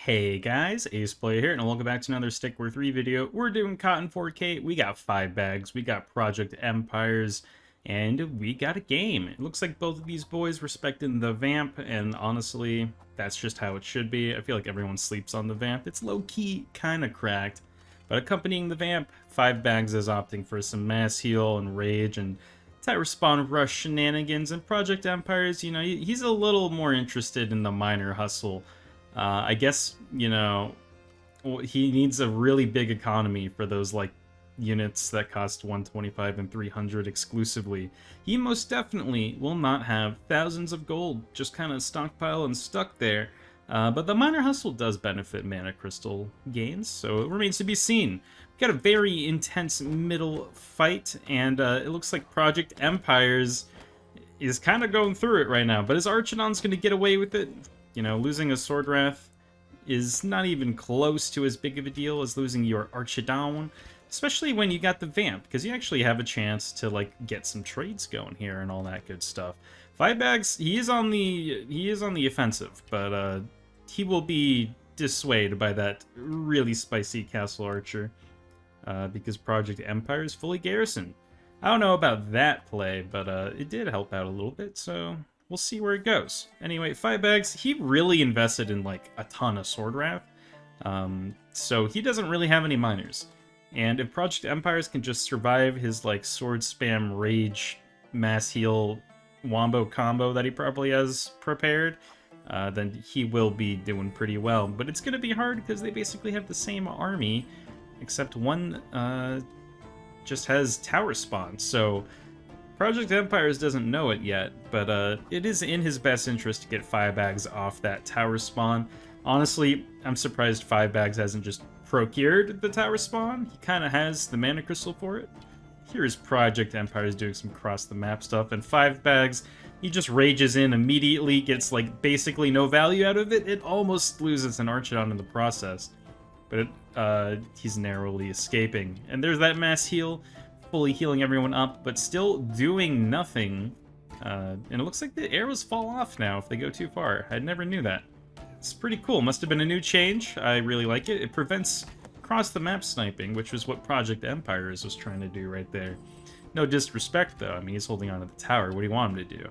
Hey guys, AsePlayer here, and welcome back to another Stick War 3 video. We're doing Cotton 4K, we got 5 bags, we got Project Empires, and we got a game. It looks like both of these boys respecting the Vamp, and honestly, that's just how it should be. I feel like everyone sleeps on the Vamp. It's low-key kinda cracked, but accompanying the Vamp, 5 bags is opting for some Mass Heal and Rage and Tower Spawn Rush shenanigans, and Project Empires, you know, he's a little more interested in the minor hustle. I guess, you know, he needs a really big economy for those, like, units that cost 125 and 300 exclusively. He most definitely will not have thousands of gold just kind of stockpile and stuck there. But the minor hustle does benefit mana crystal gains, so it remains to be seen. We've got a very intense middle fight, and it looks like Project Empires is kind of going through it right now, but his Archidon's going to get away with it. You know, losing a Sword Wrath is not even close to as big of a deal as losing your Archidon, especially when you got the Vamp, because you actually have a chance to, like, get some trades going here and all that good stuff. 5 bags, he is on the offensive, but he will be dissuaded by that really spicy Castle Archer, because Project Empire is fully garrisoned. I don't know about that play, but it did help out a little bit, so we'll see where it goes. Anyway, 5 bags, he really invested in, like, a ton of Sword Wrath, so he doesn't really have any miners. And if Project Empires can just survive his, like, sword spam rage mass heal wombo combo that he probably has prepared, then he will be doing pretty well. But it's going to be hard because they basically have the same army, except one just has tower spawn, so Project Empires doesn't know it yet, but it is in his best interest to get 5 bags off that tower spawn. Honestly, I'm surprised 5 bags hasn't just procured the tower spawn. He kind of has the mana crystal for it. Here's Project Empires doing some cross the map stuff, and 5 bags, he just rages in immediately, gets, like, basically no value out of it. It almost loses an Archidon in the process, but he's narrowly escaping. And there's that mass heal, fully healing everyone up, but still doing nothing. And it looks like the arrows fall off now if they go too far. I never knew that. It's pretty cool. Must have been a new change. I really like it. It prevents cross-the-map sniping, which was what Project Empires was trying to do right there. No disrespect, though. I mean, he's holding on to the tower. What do you want him to do?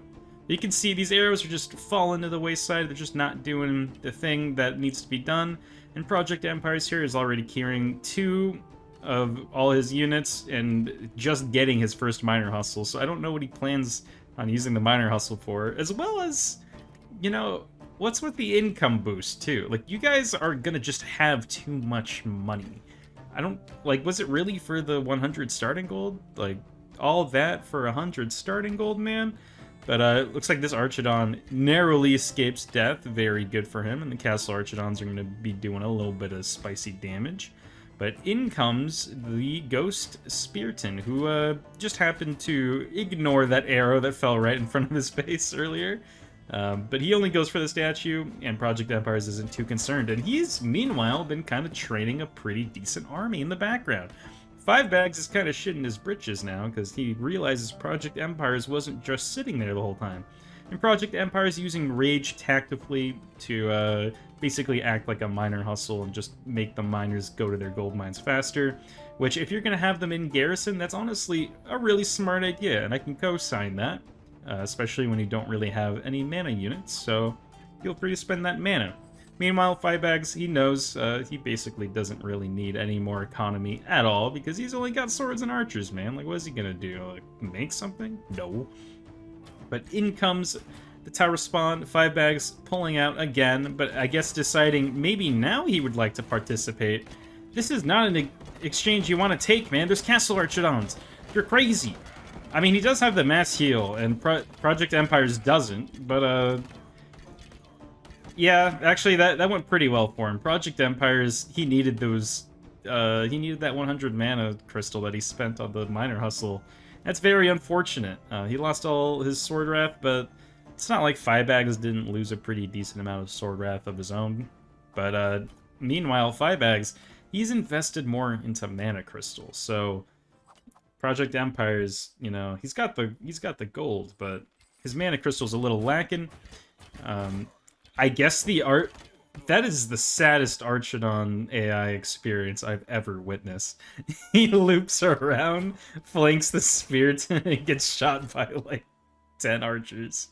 You can see these arrows are just falling to the wayside. They're just not doing the thing that needs to be done. And Project Empires here is already carrying 2 of all his units and just getting his first minor hustle, so I don't know what he plans on using the minor hustle for, as well as, you know, what's with the income boost too? Like, you guys are gonna just have too much money. I don't, like, was it really for the 100 starting gold? Like, all that for 100 starting gold, man? But it looks like this Archidon narrowly escapes death. Very good for him, and the Castle Archidons are going to be doing a little bit of spicy damage. But in comes the Ghost Spearton, who just happened to ignore that arrow that fell right in front of his face earlier. But he only goes for the statue, and Project Empires isn't too concerned. And he's, meanwhile, been kind of training a pretty decent army in the background. 5 bags is kind of shitting his britches now, because he realizes Project Empires wasn't just sitting there the whole time. And Project Empires using Rage tactically to basically act like a minor hustle and just make the miners go to their gold mines faster, which, if you're going to have them in garrison, that's honestly a really smart idea, and I can co-sign that, especially when you don't really have any mana units, so feel free to spend that mana. Meanwhile, 5 bags, he knows he basically doesn't really need any more economy at all, because he's only got swords and archers, man. Like, what is he gonna do? Like, make something? No. But in comes the tower spawn, 5 bags pulling out again, but I guess deciding maybe now he would like to participate. This is not an exchange you want to take, man. There's Castle Archidons. You're crazy. I mean, he does have the mass heal, and Project Empires doesn't, but yeah, actually, that went pretty well for him. Project Empires, he needed those, he needed that 100 mana crystal that he spent on the minor hustle. That's very unfortunate. He lost all his Sword Wrath, but it's not like 5 bags didn't lose a pretty decent amount of Sword Wrath of his own. But meanwhile, 5 bags, he's invested more into mana crystals. So Project Empires, you know, he's got the gold, but his mana crystal's a little lacking. I guess the That is the saddest Archidon AI experience I've ever witnessed. He loops around, flanks the spirits, and gets shot by like 10 archers.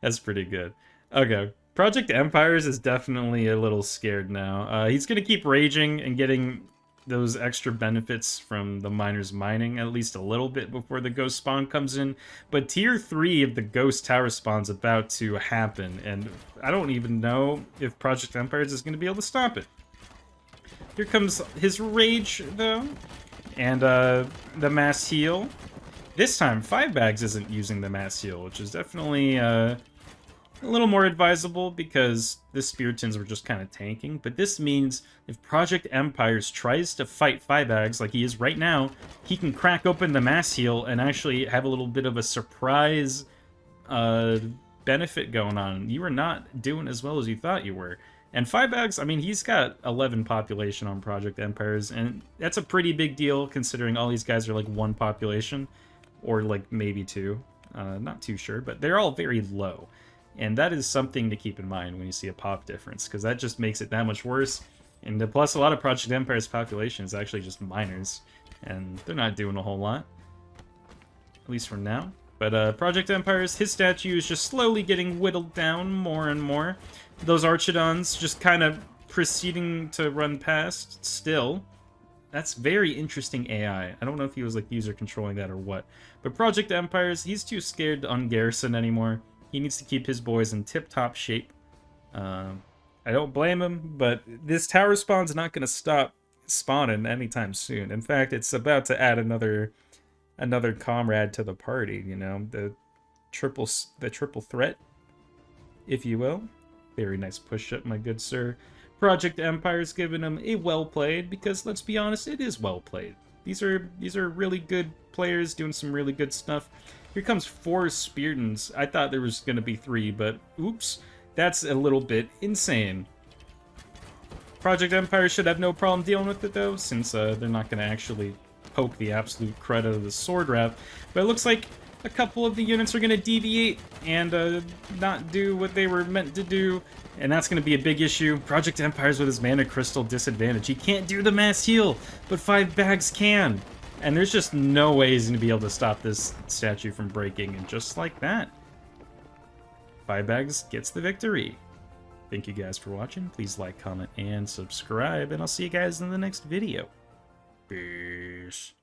That's pretty good. Okay. Project Empires is definitely a little scared now. He's going to keep raging and getting those extra benefits from the miners mining at least a little bit before the ghost spawn comes in, but tier 3 of the ghost tower spawn's about to happen, and I don't even know if Project Empires is going to be able to stop it. Here comes his rage though, and the mass heal. This time 5 bags isn't using the mass heal, which is definitely a little more advisable because the Spiritans were just kind of tanking, but this means if Project Empires tries to fight 5 bags like he is right now, he can crack open the mass heal and actually have a little bit of a surprise benefit going on. You were not doing as well as you thought you were. And 5 bags, I mean, he's got 11 population on Project Empires, and that's a pretty big deal considering all these guys are like 1 population, or like maybe 2. Not too sure, but they're all very low. And that is something to keep in mind when you see a pop difference, because that just makes it that much worse. And plus, a lot of Project Empire's population is actually just miners, and they're not doing a whole lot, at least for now. But Project Empire's, his statue is just slowly getting whittled down more and more. Those Archidons just kind of proceeding to run past still. That's very interesting AI. I don't know if he was like user controlling that or what. But Project Empires, he's too scared to ungarrison anymore. He needs to keep his boys in tip-top shape. I don't blame him, but this tower spawn's not going to stop spawning anytime soon. In fact, it's about to add another comrade to the party, you know, the triple threat, if you will. Very nice push-up, my good sir. Project Empire's giving him a well-played, because let's be honest, it is well-played. These are really good players doing some really good stuff. Here comes 4 Spiritans. I thought there was going to be 3, but oops. That's a little bit insane. Project Empire should have no problem dealing with it, though, since they're not going to actually poke the absolute crud out of the sword wrap. But it looks like a couple of the units are going to deviate and not do what they were meant to do, and that's going to be a big issue. Project Empire's with his mana crystal disadvantage. He can't do the mass heal, but 5 bags can. And there's just no way he's going to be able to stop this statue from breaking, and just like that, 5 bags gets the victory. Thank you guys for watching. Please like, comment, and subscribe, and I'll see you guys in the next video. Peace.